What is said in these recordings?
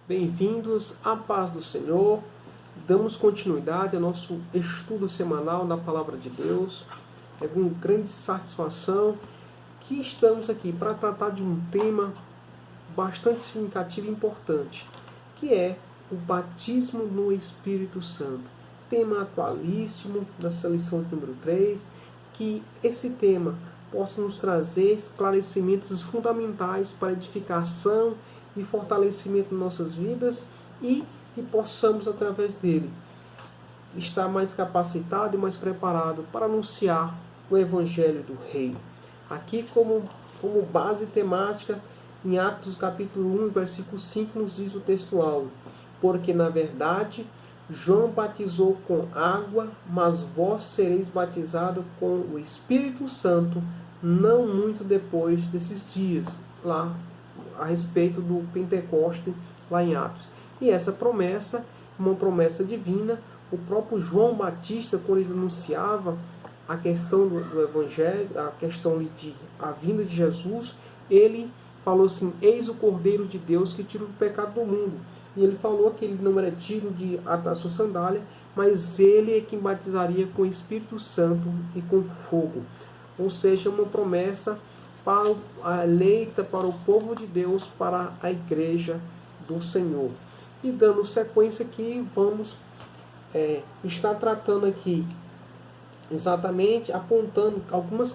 Bem-vindos à paz do Senhor. Damos continuidade ao nosso estudo semanal da Palavra de Deus. É com grande satisfação que estamos aqui para tratar de um tema bastante significativo e importante, que é o batismo no Espírito Santo. Tema atualíssimo dessa lição número 3, que esse tema possa nos trazer esclarecimentos fundamentais para edificação e fortalecimento de nossas vidas e que possamos, através dele, estar mais capacitado e mais preparado para anunciar o Evangelho do Reino. Aqui, como base temática, em Atos capítulo 1, versículo 5, nos diz o textual: porque, na verdade, João batizou com água, mas vós sereis batizados com o Espírito Santo, não muito depois desses dias, lá a respeito do Pentecoste, lá em Atos. E essa promessa, uma promessa divina, o próprio João Batista, quando ele anunciava a questão do Evangelho, a questão de a vinda de Jesus, ele falou assim: eis o Cordeiro de Deus que tira o pecado do mundo. E ele falou que ele não era digno de atar sua sandália, mas ele é quem batizaria com o Espírito Santo e com fogo. Ou seja, uma promessa para a eleita, para o povo de Deus, para a igreja do Senhor. E dando sequência aqui, vamos estar tratando aqui, exatamente apontando algumas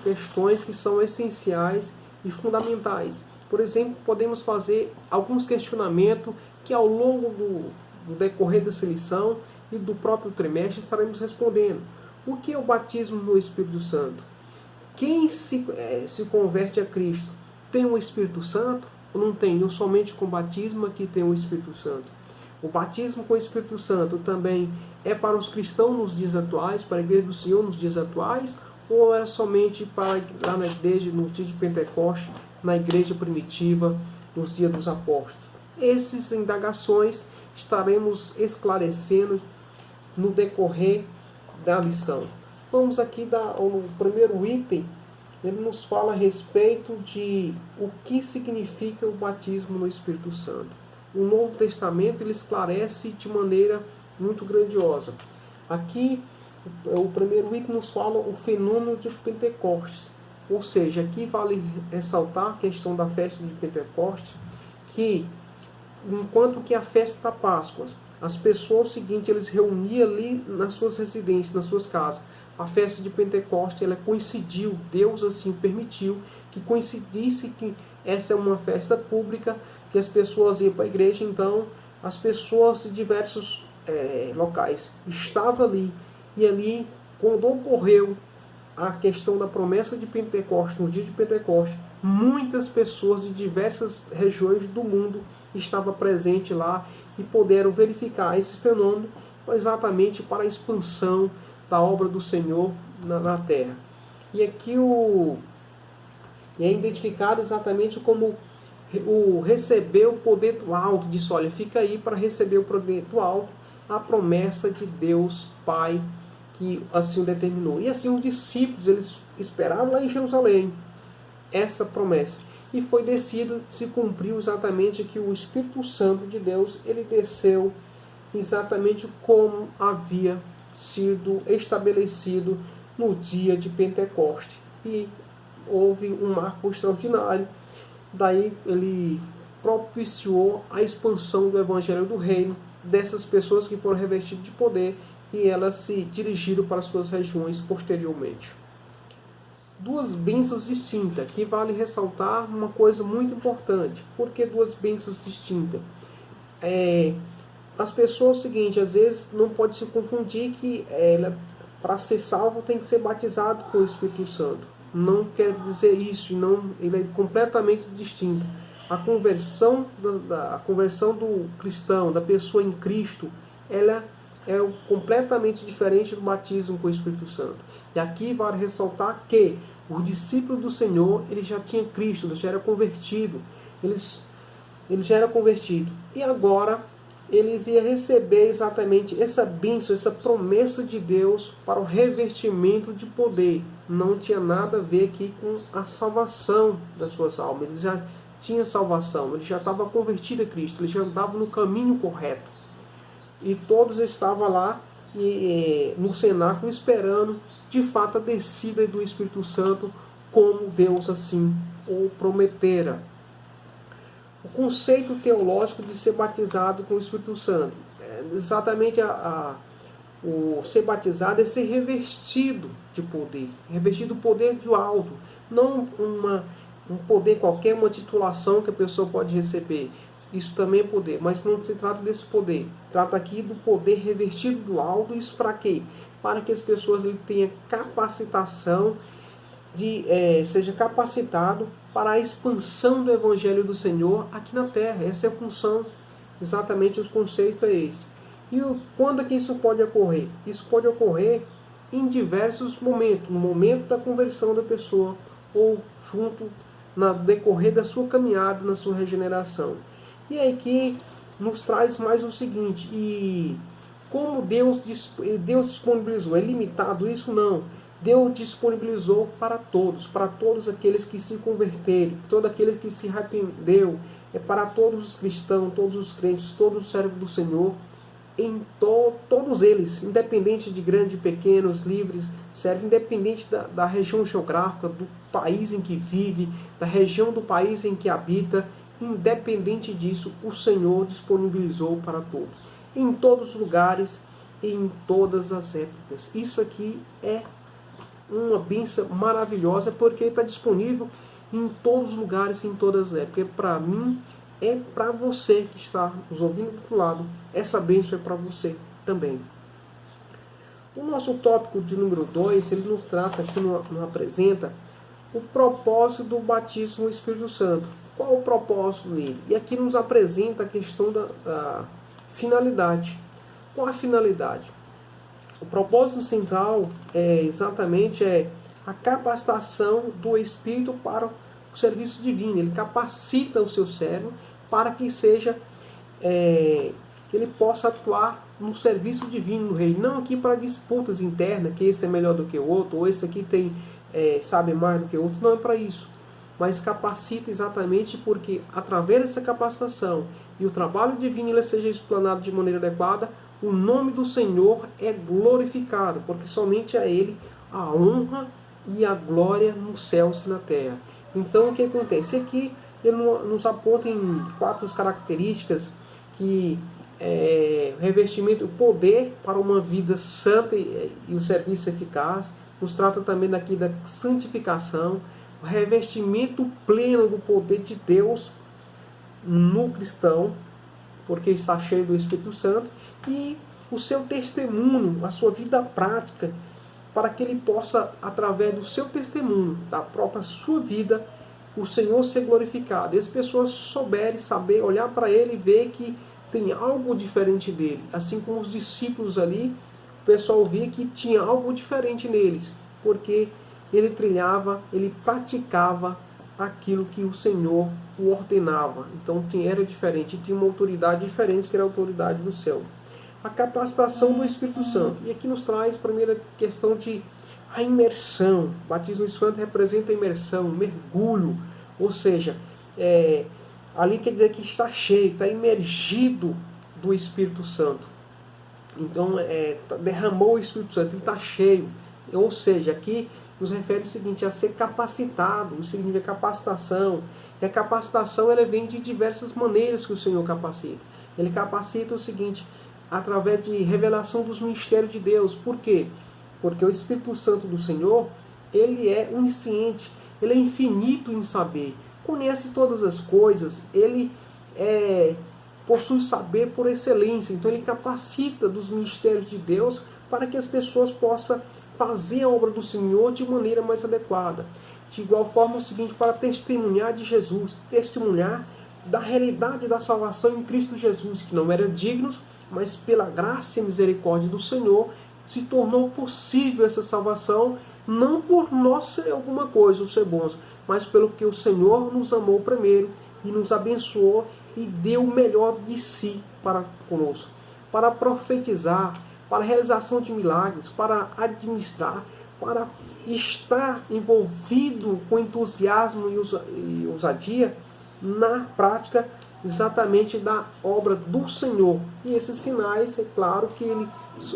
questões que são essenciais e fundamentais. Por exemplo, podemos fazer alguns questionamentos que ao longo do decorrer dessa lição e do próprio trimestre estaremos respondendo. O que é o batismo no Espírito Santo? Quem se converte a Cristo tem o Espírito Santo ou não tem? Não somente com o batismo que tem o Espírito Santo. O batismo com o Espírito Santo também é para os cristãos nos dias atuais, para a igreja do Senhor nos dias atuais, ou é somente para lá na igreja no dia de Pentecoste, na igreja primitiva, nos dias dos apóstolos? Essas indagações estaremos esclarecendo no decorrer da lição. Vamos aqui dar o primeiro item. Ele nos fala a respeito de o que significa o batismo no Espírito Santo. O Novo Testamento ele esclarece de maneira muito grandiosa. Aqui, o primeiro item nos fala o fenômeno de Pentecostes. Ou seja, aqui vale ressaltar a questão da festa de Pentecostes, que enquanto que a festa da Páscoa, as pessoas seguintes eles reuniam ali nas suas residências, nas suas casas. A festa de Pentecostes, ela coincidiu, Deus assim permitiu que coincidisse que essa é uma festa pública, que as pessoas iam para a igreja, então as pessoas de diversos locais estavam ali, e ali, quando ocorreu a questão da promessa de Pentecostes, no dia de Pentecostes, muitas pessoas de diversas regiões do mundo estavam presentes lá e puderam verificar esse fenômeno exatamente para a expansão da obra do Senhor na terra. E aqui é identificado exatamente como o receber o poder do alto. Diz: olha, fica aí para receber o poder do alto, a promessa de Deus Pai, que assim o determinou. E assim os discípulos, eles esperaram lá em Jerusalém essa promessa. E foi descido, se cumpriu exatamente que o Espírito Santo de Deus, ele desceu exatamente como havia sido estabelecido no dia de Pentecoste. E houve um marco extraordinário. Daí ele propiciou a expansão do Evangelho do Reino, dessas pessoas que foram revestidas de poder, e elas se dirigiram para suas regiões posteriormente. Duas bênçãos distintas, que vale ressaltar uma coisa muito importante. Por que duas bênçãos distintas? As pessoas, seguinte, às vezes não pode se confundir que ela, para ser salvo, tem que ser batizado com o Espírito Santo. Não quer dizer isso, não, ele é completamente distinto. A conversão do cristão, da pessoa em Cristo, ela é completamente diferente do batismo com o Espírito Santo. E aqui vale ressaltar que os discípulos do Senhor, eles já tinham Cristo, eles já eram convertidos. Eles já eram convertidos. E agora eles iam receber exatamente essa bênção, essa promessa de Deus para o revestimento de poder. Não tinha nada a ver aqui com a salvação das suas almas. Eles já tinha salvação, ele já estava convertido a Cristo, ele já andava no caminho correto. E todos estavam lá no cenáculo esperando, de fato, a descida do Espírito Santo, como Deus assim o prometera. O conceito teológico de ser batizado com o Espírito Santo. Exatamente o ser batizado é ser revestido de poder. Revestido do poder do alto. Não um poder qualquer, uma titulação que a pessoa pode receber. Isso também é poder, mas não se trata desse poder. Trata aqui do poder revestido do alto. Isso para quê? Para que as pessoas tenham capacitação, seja capacitado para a expansão do Evangelho do Senhor aqui na Terra. Essa é a função, exatamente o conceito é esse. E quando é que isso pode ocorrer? Isso pode ocorrer em diversos momentos. No momento da conversão da pessoa, ou junto no decorrer da sua caminhada, na sua regeneração. E aí que nos traz mais o seguinte, e como Deus disponibilizou, é limitado isso? Não. Deus disponibilizou para todos aqueles que se converterem, todos aqueles que se arrependeu, para todos os cristãos, todos os crentes, todos os servos do Senhor, todos eles, independente de grandes, pequenos, livres, servem, independente da região geográfica, do país em que vive, da região do país em que habita, independente disso, o Senhor disponibilizou para todos, em todos os lugares e em todas as épocas. Isso aqui é uma bênção maravilhosa, porque está disponível em todos os lugares, em todas as épocas. Para mim, é para você que está nos ouvindo do outro lado. Essa bênção é para você também. O nosso tópico de número 2, ele nos trata aqui, nos apresenta o propósito do batismo no Espírito Santo. Qual o propósito dele? E aqui nos apresenta a questão da finalidade. Qual a finalidade? O propósito central exatamente a capacitação do Espírito para o serviço divino. Ele capacita o seu servo para que que ele possa atuar no serviço divino no reino. Não aqui para disputas internas, que esse é melhor do que o outro, ou esse aqui sabe mais do que o outro. Não é para isso. Mas capacita exatamente porque, através dessa capacitação e o trabalho divino ele seja explanado de maneira adequada, o nome do Senhor é glorificado, porque somente a Ele a honra e a glória nos céus e na terra. Então, o que acontece? Aqui ele nos aponta em 4 características que revestimento, o poder para uma vida santa e o serviço eficaz. Nos trata também daqui da santificação, o revestimento pleno do poder de Deus no cristão, porque está cheio do Espírito Santo, e o seu testemunho, a sua vida prática, para que ele possa, através do seu testemunho, da própria sua vida, o Senhor ser glorificado. E as pessoas saber, olhar para ele e ver que tem algo diferente dele. Assim como os discípulos ali, o pessoal via que tinha algo diferente neles, porque ele trilhava, ele praticava aquilo que o Senhor o ordenava. Então era diferente, tinha uma autoridade diferente, que era a autoridade do céu. A capacitação do Espírito Santo. E aqui nos traz a primeira questão de a imersão. O batismo do Espírito Santo representa a imersão, mergulho. Ou seja, ali quer dizer que está cheio, está imergido do Espírito Santo. Então, derramou o Espírito Santo, ele está cheio. Ou seja, aqui nos refere o seguinte, a ser capacitado, o significa capacitação. E a capacitação ela vem de diversas maneiras que o Senhor capacita. Ele capacita o seguinte, através de revelação dos mistérios de Deus. Por quê? Porque o Espírito Santo do Senhor, ele é onisciente, ele é infinito em saber, conhece todas as coisas, ele possui saber por excelência. Então ele capacita dos mistérios de Deus para que as pessoas possam fazer a obra do Senhor de maneira mais adequada. De igual forma, o seguinte, para testemunhar de Jesus, testemunhar da realidade da salvação em Cristo Jesus, que não era dignos, mas pela graça e misericórdia do Senhor, se tornou possível essa salvação, não por nós ser alguma coisa, ou ser bons, mas pelo que o Senhor nos amou primeiro e nos abençoou e deu o melhor de si para conosco, para profetizar, para a realização de milagres, para administrar, para estar envolvido com entusiasmo e ousadia na prática exatamente da obra do Senhor. E esses sinais, é claro que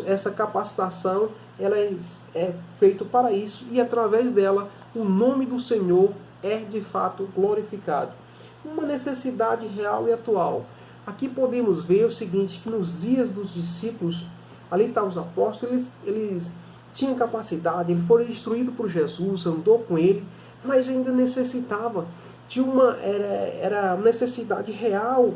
essa capacitação ela é feita para isso, e através dela o nome do Senhor é de fato glorificado. Uma necessidade real e atual. Aqui podemos ver o seguinte, que nos dias dos discípulos, ali estavam os apóstolos, eles tinham capacidade, eles foram instruídos por Jesus, andou com ele, mas ainda necessitava de era necessidade real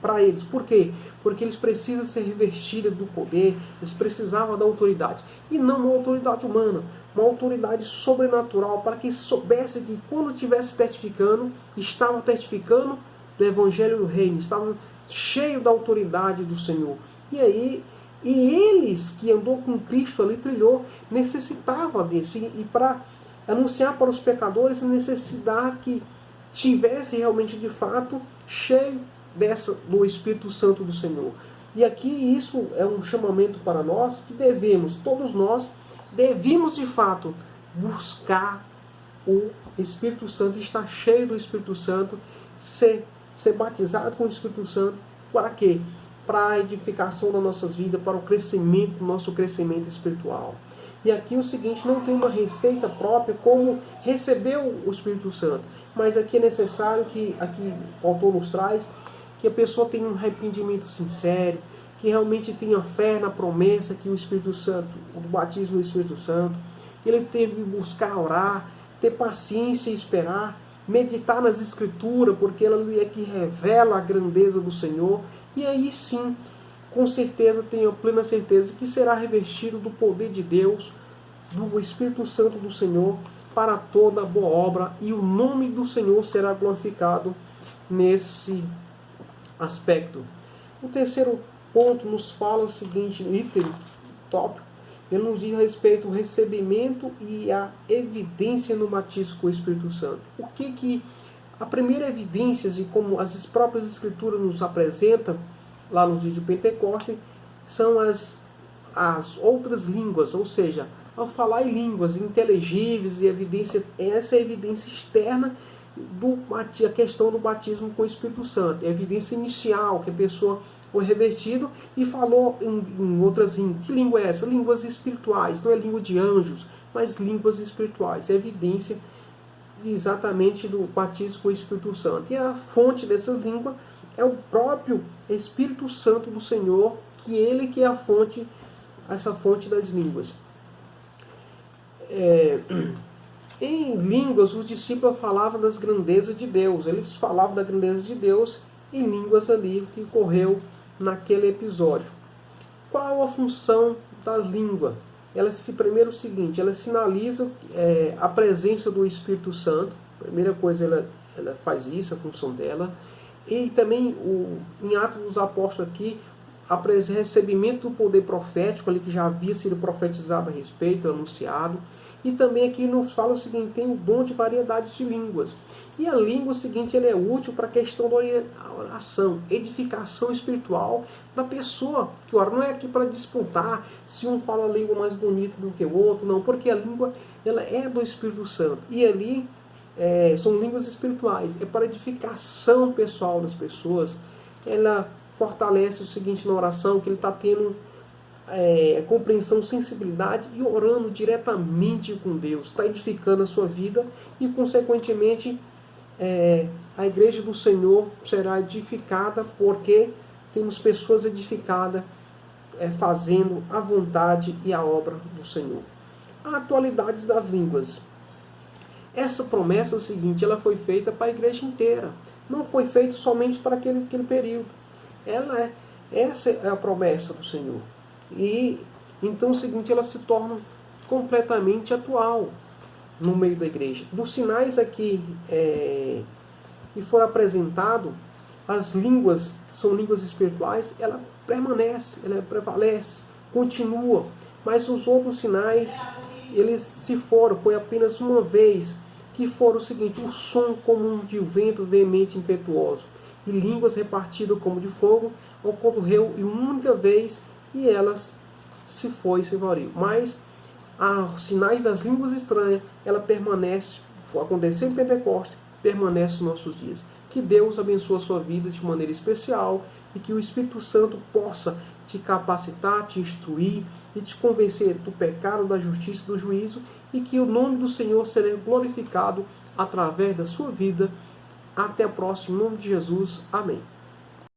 para eles. Por quê? Porque eles precisam ser revestidos do poder, eles precisavam da autoridade. E não uma autoridade humana, uma autoridade sobrenatural, para que soubesse que quando estivesse testificando, estava testificando do Evangelho do Reino, estava cheio da autoridade do Senhor. E eles que andou com Cristo ali, trilhou, necessitava desse. E para anunciar para os pecadores a necessidade que tivesse realmente de fato cheio do Espírito Santo do Senhor. E aqui isso é um chamamento para nós que todos nós devemos de fato buscar o Espírito Santo, estar cheio do Espírito Santo, ser batizado com o Espírito Santo. Para quê? Para a edificação das nossas vidas, para o crescimento, nosso crescimento espiritual. E aqui o seguinte, não tem uma receita própria como receber o Espírito Santo, mas aqui é necessário que, aqui o autor nos traz, que a pessoa tenha um arrependimento sincero, que realmente tenha fé na promessa que o Espírito Santo, o batismo do Espírito Santo, ele teve que buscar orar, ter paciência e esperar, meditar nas Escrituras, porque ela é que revela a grandeza do Senhor, e aí sim, com certeza, tenho plena certeza que será revestido do poder de Deus, do Espírito Santo do Senhor, para toda boa obra, e o nome do Senhor será glorificado nesse aspecto. O terceiro ponto nos fala o seguinte, no item tópico, ele nos diz a respeito do recebimento e a evidência no batismo com o Espírito Santo. O que a primeira evidência, e como as próprias Escrituras nos apresentam, lá no dia de Pentecostes, são as outras línguas, ou seja, ao falar em línguas inteligíveis, e evidência, essa é a evidência externa a questão do batismo com o Espírito Santo, é a evidência inicial, que a pessoa foi revertido e falou em outras línguas. Que língua é essa? Línguas espirituais, não é língua de anjos, mas línguas espirituais, é evidência exatamente do batismo com o Espírito Santo. E a fonte dessa língua é o próprio Espírito Santo do Senhor, que ele que é a fonte, essa fonte das línguas. Em línguas, os discípulos falavam das grandezas de Deus. Eles falavam da grandeza de Deus em línguas ali que ocorreu naquele episódio. Qual a função da língua? Primeiro o seguinte, ela sinaliza a presença do Espírito Santo. Primeira coisa, ela faz isso, a função dela. E também, em Atos dos Apóstolos aqui, o recebimento do poder profético, ali que já havia sido profetizado a respeito, anunciado. E também aqui nos fala o seguinte, tem o dom de variedade de línguas. E a língua, o seguinte, ele é útil para a questão da oração, edificação espiritual da pessoa que ora. Não é aqui para disputar se um fala a língua mais bonita do que o outro, não, porque a língua ela é do Espírito Santo. E ali são línguas espirituais, é para edificação pessoal das pessoas. Ela fortalece o seguinte na oração, que ele está tendo compreensão, sensibilidade e orando diretamente com Deus, está edificando a sua vida e, consequentemente, a igreja do Senhor será edificada porque temos pessoas edificadas fazendo a vontade e a obra do Senhor. A atualidade das línguas. Essa promessa é o seguinte, ela foi feita para a igreja inteira, não foi feita somente para aquele período. Essa é a promessa do Senhor. E então é o seguinte, ela se torna completamente atual no meio da igreja. Dos sinais aqui que foram apresentados, as línguas, são línguas espirituais, ela permanece, ela prevalece, continua. Mas os outros sinais, eles foi apenas uma vez, que foram o seguinte, o som comum de vento veemente e impetuoso, e línguas repartidas como de fogo, ocorreu em uma única vez, e elas se variam. Mas os sinais das línguas estranhas, ela permanece aconteceu em Pentecostes, permanece nos nossos dias. Que Deus abençoe a sua vida de maneira especial e que o Espírito Santo possa te capacitar, te instruir e te convencer do pecado, da justiça e do juízo, e que o nome do Senhor seja glorificado através da sua vida. Até a próxima, em nome de Jesus. Amém.